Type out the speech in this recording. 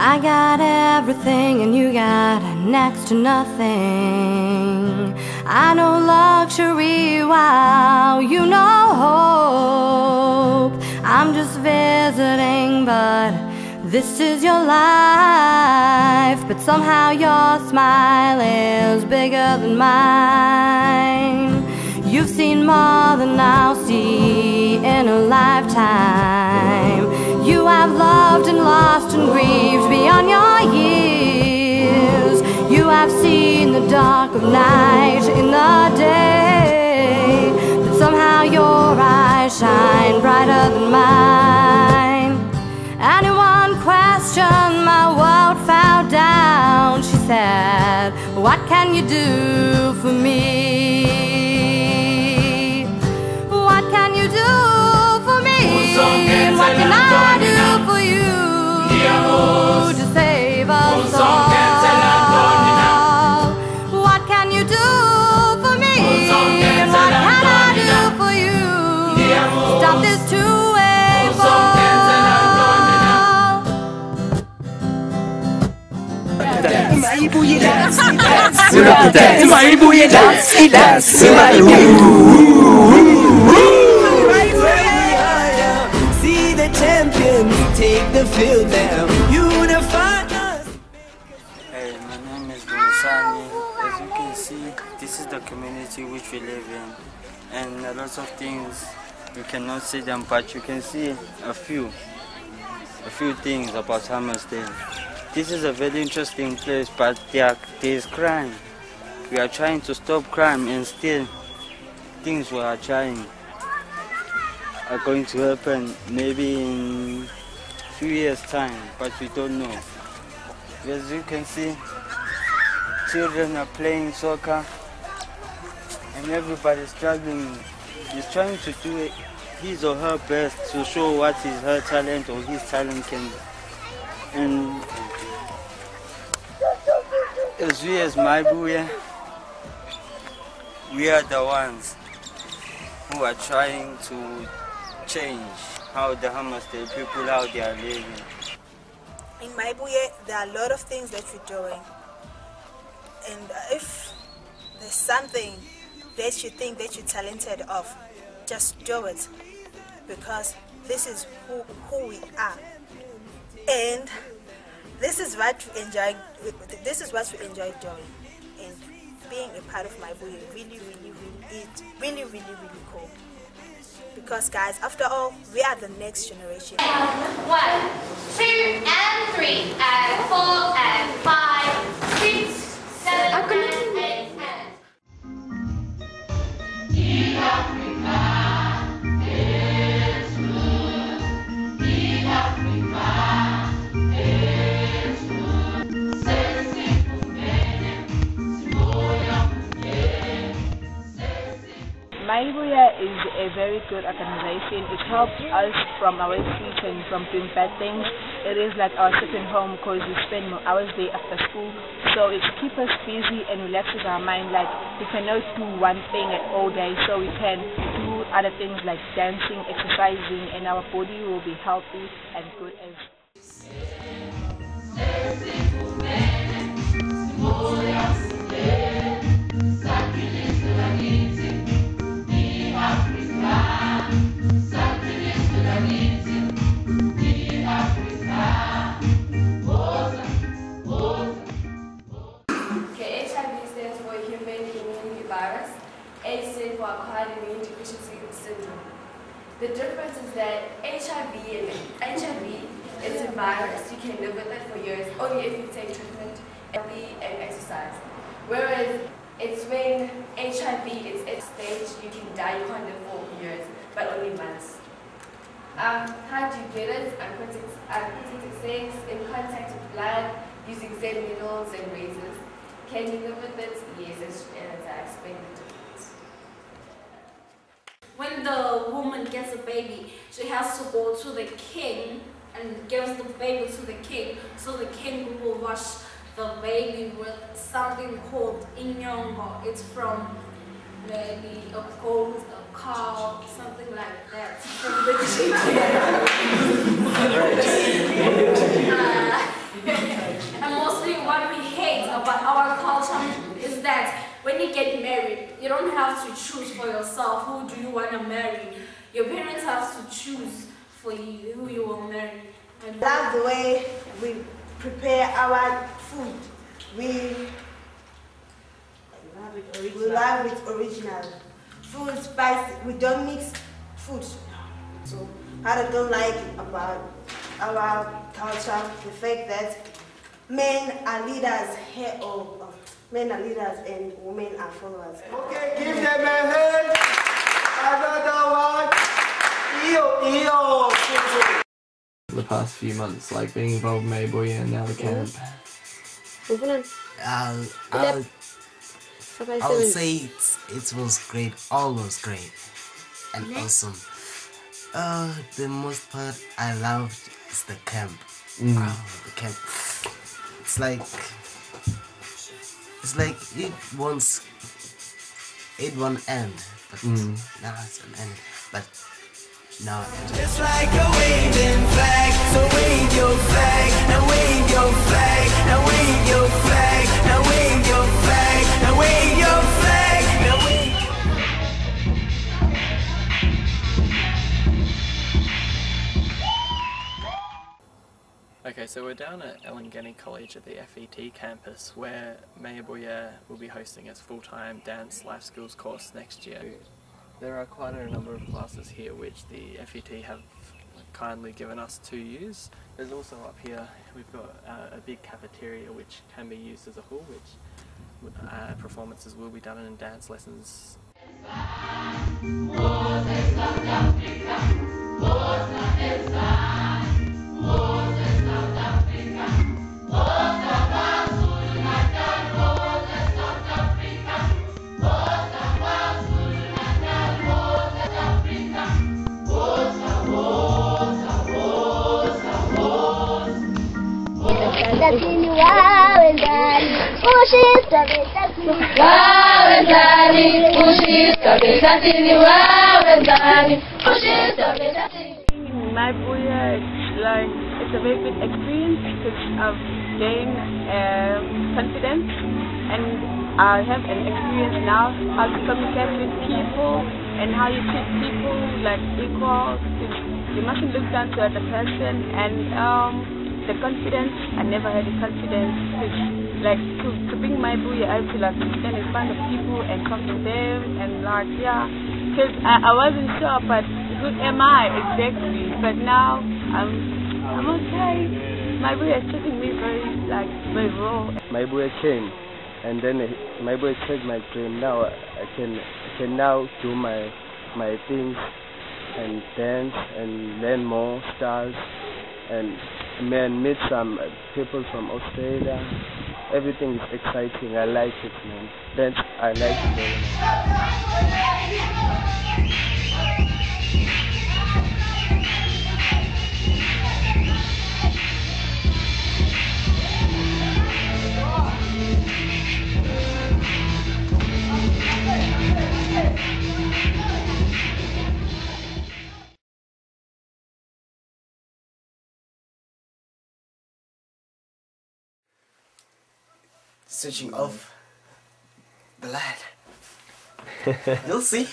I got everything and you got next to nothing. I know luxury while you know hope. I'm just visiting, but this is your life. But somehow your smile is bigger than mine. You've seen more than I'll see in a lifetime. You have loved and lost and grieved beyond your years. You have seen the dark of night in the day, but somehow your eyes shine brighter than mine. Anyone questioned, my world fell down. She said, what can you do for me? What can you do for me? What can I do for you to save us all? What can you do for me? And what can I do for you? Stop this two-way fall. See the champions take the field now. Unify us. Hey, my name is Dumisani. As you can see, this is the community which we live in, and a lot of things you cannot see them, but you can see a few things about Hammersdale. This is a very interesting place, but there is crime. We are trying to stop crime, and still things we are trying are going to happen maybe in a few years' time, but we don't know. As you can see, children are playing soccer and everybody struggling. He's trying to do his or her best to show what is her talent or his talent can be. And as we as Maibuya, we are the ones who are trying to change how the Hammersdale people, how they are living. In Maibuya, there are a lot of things that we're doing. And if there's something that you think that you're talented of, just do it. Because this is who we are. And this is what we enjoy doing. And being a part of Maibuya really cool. Because guys, after all, we are the next generation. 1, 2, and 3, and 4, and 5, 6, 7, and 8, and... In Africa, it's good. In Africa, it's good. Sexy women, Simoya women, sexy. Maibuya is a very good organization. It helps us from our streets and from doing bad things. It is like our second home because we spend more hours there after school. So it keeps us busy and relaxes our mind. Like we cannot do one thing all day, so we can do other things like dancing, exercising, and our body will be healthy and good as. The difference is that HIV is a virus. You can live with it for years, only if you take treatment and exercise. Whereas it's when HIV is at stage, you can die, you can't live for years, but only months. How do you get it? Unprotected sex, in contact with blood, using same needles and razors. Can you live with it? Yes, as I explained the difference. When the woman gets a baby, she has to go to the king and gives the baby to the king, so the king will wash the baby with something called inyongo. It's from maybe a goat, a cow, something like that, from the chicken. And mostly what we hate about our culture is that when you get married, you don't have to choose for yourself who do you want to marry. Your parents have to choose for you who you will marry. And That's the way we prepare our food. We love it original. Food, spice, we don't mix food. So I don't like it about our culture, the fact that men are leaders here, or men are leaders and women are followers. Okay, give them a hand. Another one. The past few months, like being involved in Mayboy and now the camp. I would say it was great, all was great and awesome. The most part I loved is the camp. Wow, the camp. It's like it won't end, but now it's an end. But now it's like a waving flag, so wave your flag, now wave your flag, now wave your flag, now wave your flag, now wave your flag, now wave. Okay, so we're down at Elangeni College at the FET campus where Mayboy will be hosting its full-time dance life skills course next year. There are quite a number of classes here which the FET have kindly given us to use. There's also up here, we've got a big cafeteria which can be used as a hall, which performances will be done in dance lessons. Mayboy, it's a very good experience because I've gained confidence, and I have an experience now how to communicate with people and how you treat people like equal. You mustn't look down to other person, and the confidence, I never had the confidence because like to bring Mayboy, I have to like stand in front of people and talk to them and like because I wasn't sure, but who am I exactly? But now I'm okay. Mayboy is treating me very raw. Mayboy came, and then Mayboy changed my dream. Now I can now do my things and dance and learn more styles and meet some people from Australia. Everything is exciting. I like it, man. Dance, I like it very much. switching off the light. You'll see.